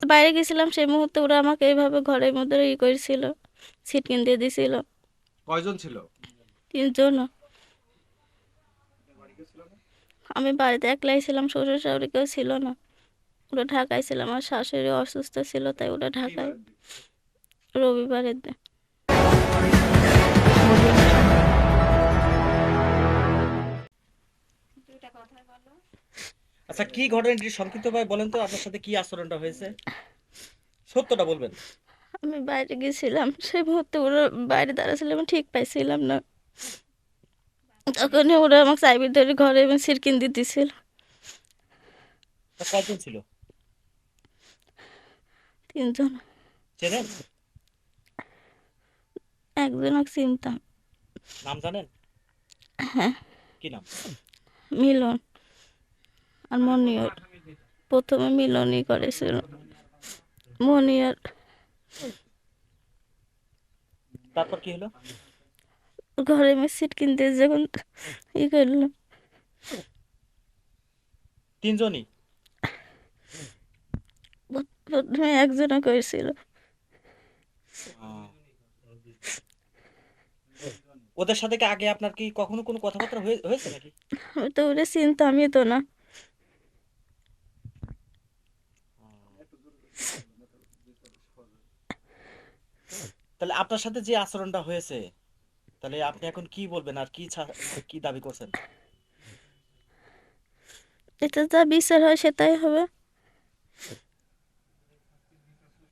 বাইরে গেছিলাম সেই মুহূর্তে ওরা আমাকে এইভাবে ঘরের মধ্যে করেছিল, ছিটকিন দিয়ে দিছিল। কয়জন ছিল? 3 জন। আমি বাড়িতে একলাই ছিলাম, শ্বশুর শাশুড়ি কেউ ছিল না। ওরা ঢাকায় ছিল, আমার শাশুড়ি অসুস্থ ছিল তাই ওরা ঢাকায়। রবিবারের দিন। আচ্ছা, কি ঘটনা একটু সংক্ষিপ্তভাবে বলেন তো, আপনার সাথে কি আচরণটা হয়েছে? সত্যটা বলবেন। আমি বাইরে গেছিলাম সেই মুহূর্তে ওরা বাইরে দাঁড়াছিল, আমি ঠিক পাইছিলাম না। তখন ওরা আমাকে চাবি ধরে ঘরে এবং ছিটকিন দিতেছিল। তা কয়জন ছিল? 3 জন। চেনেন? একজনকে চিনতাম। নাম জানেন? হ্যাঁ। কি নাম? মিলন আর মনিয়র। প্রথমে মিলনই করেছিল, মনিয়র। তারপর কি হলো? ঘরে আমি ছিটকিন দিয়ে যখন করলো। তিনজনই? প্রথমে একজনে করেছিল। আহ, ওদের সাথে কি আগে আপনার কি কখনো কোনো কথাবার্তা হয়েছে নাকি? আমি তো ওরা চিনতামই তো না। তাহলে আপনার সাথে যে আচরণটা হয়েছে, তাহলে আপনি এখন কি বলবেন আর কি দাবি করছেন? এটা যা বিচার হয় সেটাই হবে।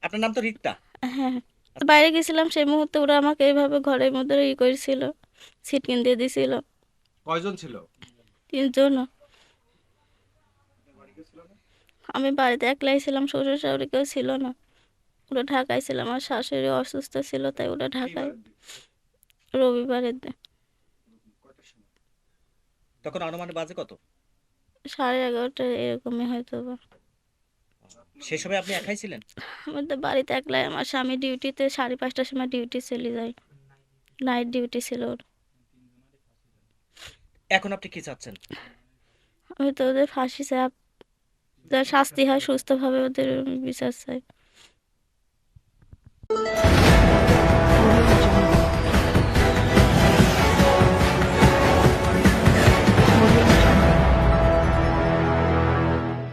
আপনার নাম তো রিক্তা। হ্যাঁ। বাইরে গেছিলাম সেই মুহূর্তে ওরা আমাকে এইভাবে ঘরের মধ্যে করেছিল, ছিটকিন দিয়ে দিছিল। কয়জন ছিল? 3 জন। আমি বাড়িতে একলাই ছিলাম, শ্বশুর শাশুড়ি কেউ ছিল না। ওরা ঢাকায় ছিল, আমার শাশুড়ি অসুস্থ ছিল তাই ওরা ঢাকায়। রবিবারের দিন। তখন অনুমানে বাজে কত? 11:30 এরকমই হয়তো বা। সেই সময় আপনি একাই ছিলেন? আমি তো বাড়িতে একলাই, আমার স্বামী ডিউটিতে 5:30টার সময় ডিউটি চলে যায়, নাইট ডিউটি ছিল ওর। এখন আপনি কি চাচ্ছেন? আমি তো ওদের ফাঁসি চাই, যা শাস্তি হয় সুস্থভাবে ওদের বিচার চাই।